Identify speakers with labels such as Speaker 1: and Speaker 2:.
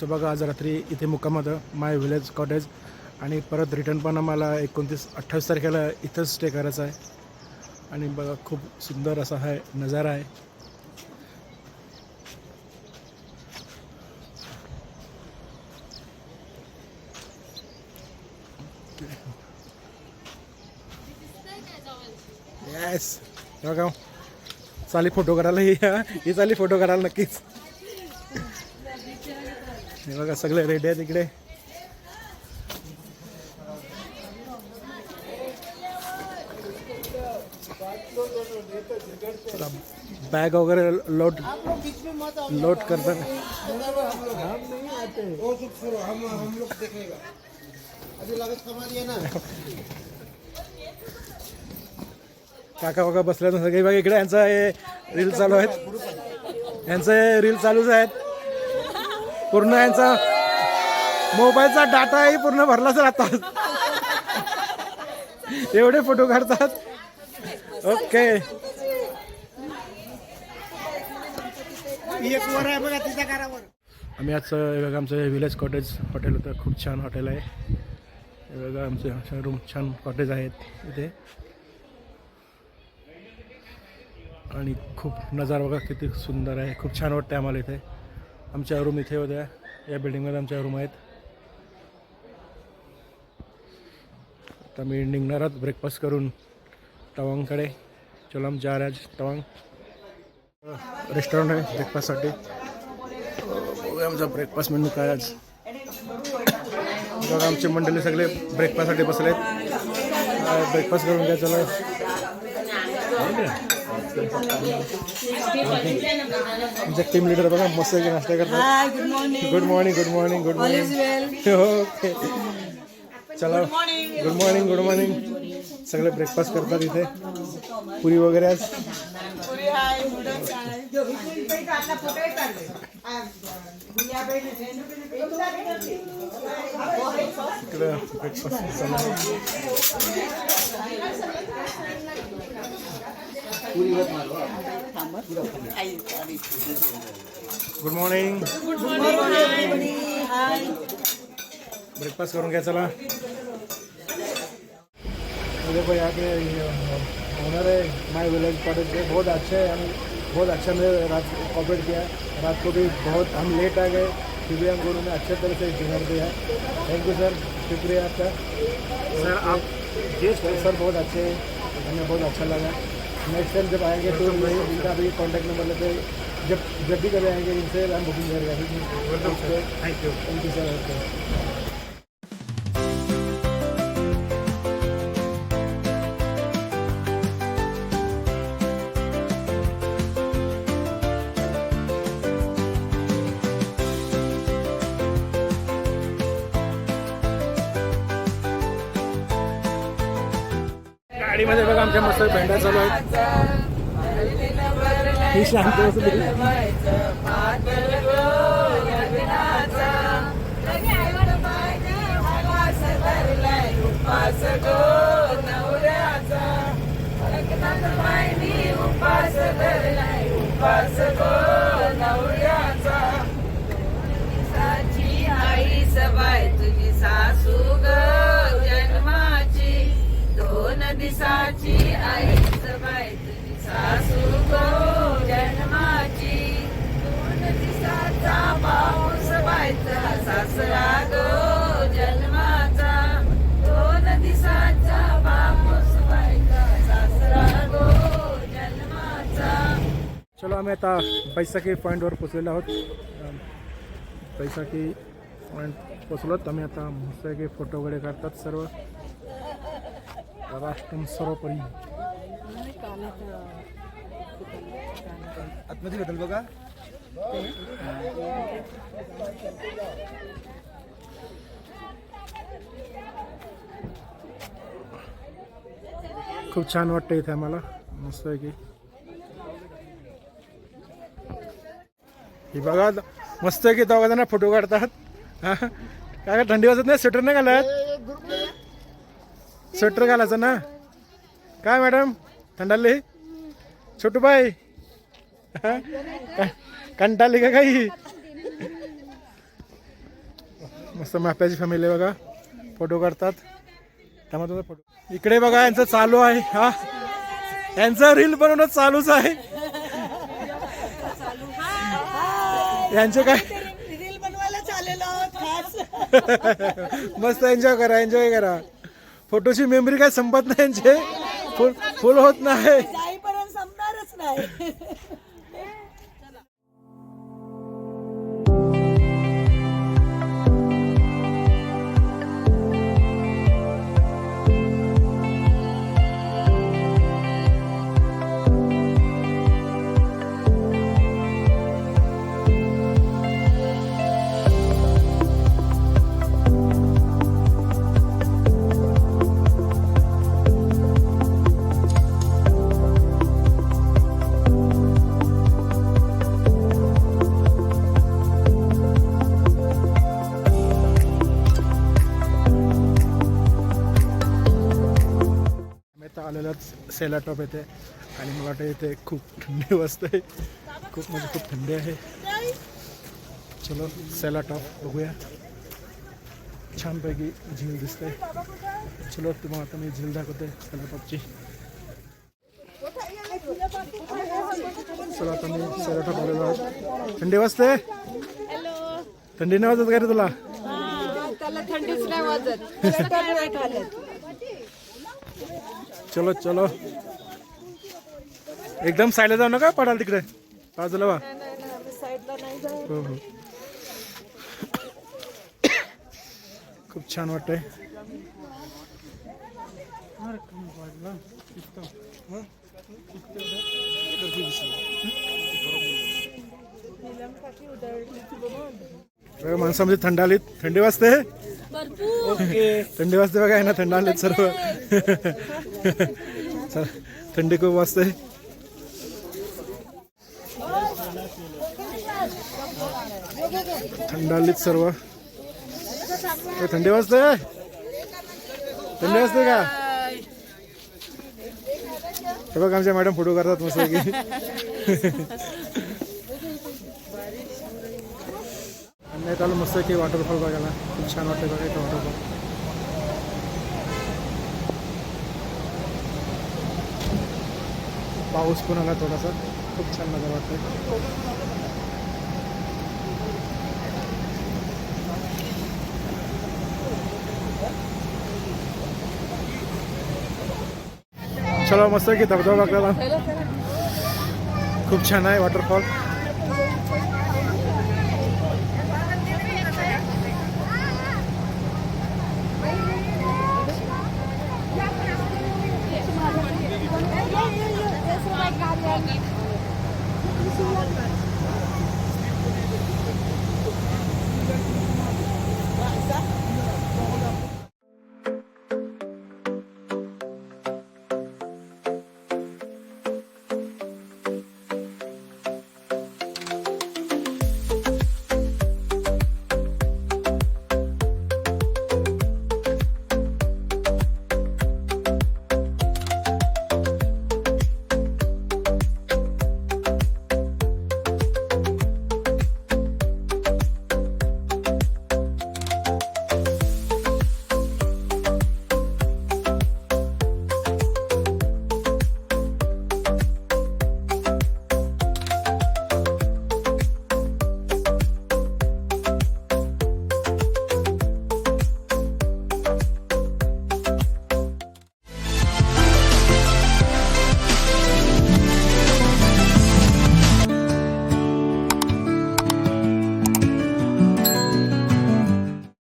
Speaker 1: So बघा आज रात्री इथे मुक्काम होतं माय विलेज कॉटेज आणि परत रिटर्न पण आम्हाला 29-28 तारखेला इथंच स्टे करायचा आहे. आणि बघा खूप सुंदर असा आहे नजारा आहे. येस बघा चाली फोटो करायला ही चाली फोटो करायला नक्कीच. हे बघा सगळे रेडी आहेत इकडे. बैग वगैरह लोड करता काका वगैरे बसल्या सगळे बघा इकडे. यांचा हे रील चालू आहेत. यांचं हे रील चालूच आहेत. पूर्ण यांचा मोबाईलचा डाटाही पूर्ण भरलाच राहतात. एवढे फोटो काढतात. ओके आम्ही आज बघा आमचं विलेज कॉटेज हॉटेल होतं. खूप छान हॉटेल आहे. हे बघा आमचे रूम छान कॉटेज आहेत इथे. आणि खूप नजारा बघा किती सुंदर आहे. खूप छान वाटतं आम्हाला इथे. आमच्या रूम इथे होत्या. या बिल्डिंगमध्ये आमच्या रूम आहेत. आता मी निघणार आहोत ब्रेकफास्ट करून तवांगकडे. चलो हम जा रहे आज तवांग. रेस्टॉरंट आहे ब्रेकफास्टसाठी. आमचा ब्रेकफास्ट मेनू काय आज बघा. आमची मंडळी सगळे ब्रेकफास्टसाठी बसले आहेत. ब्रेकफास्ट करून घ्या चला. आमचे टीम लीडर बघा मस्त नाश्ता करतात. Good morning good morning good morning. Okay चला गुड मॉर्निंग गुड मॉर्निंग. सगळे ब्रेकफास्ट करतात इथे. पुरी वगैरे आज गुड मॉर्निंग. ब्रेकफास्ट करून घ्या चला. देखो यहाँ पे ओनर है माय विलेज कॉटेज के. बहुत अच्छे है. बहुत अच्छा हमने रात कॉपरेट किया. रात को भी बहुत हम लेट आ गए फिर भी हमको उन्होंने अच्छे तरह से डिनर दिया. Thank you sir. शुक्रिया आपका सर. आप सर बहुत अच्छे हैं. हमें बहुत अच्छा लगा. नेक्स्ट टाइम जब आएंगे तो वही इनका भी कॉन्टैक्ट नंबर लेते जब भी कभी आएंगे इनसे हम बुकिंग करेंगे. Thank you sir. ओके गाडीमध्ये बघा आमच्या मस्त भेंड्या चालू आहेत. ही शांत बसली.
Speaker 2: आई सबाय तुझी सासू ग जन्माची. दोन दिसाची आई सबाय तुझी सासू गो जन्माची. दोन दिसाचा पाऊस बायचा सासरा गो जन्माचा. दोन दिसाचा पाऊस बायचा सासरा गो जन्माचा.
Speaker 1: चलो आम्ही आता बैसाखी पॉईंटवर पोचलेलो आहोत. बैसाखी पॉईंट पोचलोत आम्ही आता. मस्त की फोटो वगैरे काढतात सर्व. राष्ट्रम सर्वोपरी आतमध्ये भेटेल बघा. खूप छान वाटतं इथे आम्हाला. मस्त आहे की ही बघा. मस्त आहे की दोघा जण फोटो काढतात. काय थंडी वाजत नाही. स्वेटर नाही घालत. स्वेटर घालायचं ना. काय मॅडम थंडाली छोटू बाई कंटाळली का काही. मस्त माप्याची फॅमिली बघा फोटो काढतात. त्यामुळे फोटो इकडे बघा यांचं चालू आहे. हा यांचं रील बनवणं चालूच आहे. यांचे काय
Speaker 3: रील बनवायला चाललेलो आहोत खास.
Speaker 1: मस्त एन्जॉय करा. फोटोची मेमरी काय संपत नाही यांचे. फुल होत नाही.
Speaker 3: जाईपर्यंत संपणारच नाही.
Speaker 1: आलेलाच सेला टॉप येते आणि मला वाटतं इथे खूप थंडी वाजते. खूप म्हणजे खूप थंडी आहे. चलो सेला टॉप बघूया. छानपैकी झील दिसते. चलो तुम्हाला आता मी झील दाखवते सेला टॉपची. चला आता मी सेला टॉप आलेलो आहे. थंडी वाजते. थंडी नाही वाजत का रे तुला?
Speaker 3: त्याला थंडीच नाही वाजत.
Speaker 1: चलो चलो एकदम साईडला जाऊ नका पडाल तिकडे बाजूला वा. हो हो खूप छान वाटतंय. माणसामध्ये थंड आली. थंडी वाजते. थंडी वाजते बघा ना. थंड आलेत सर्व. थंडी खूप वाजते. थंड आलीत सर्व. थंडी वाजते. थंडी वाजते का? हे बघ आमच्या मॅडम फोटो करतात मस्त की. नाही चालू मस्त की वॉटरफॉल बघायला खूप छान वाटतं बघा. वॉटरफॉल पाऊस पण आला थोडासा. खूप छान नजर वाटतंय. चला मस्त की धबधबा बघायला खूप छान आहे वॉटरफॉल.
Speaker 4: Yes,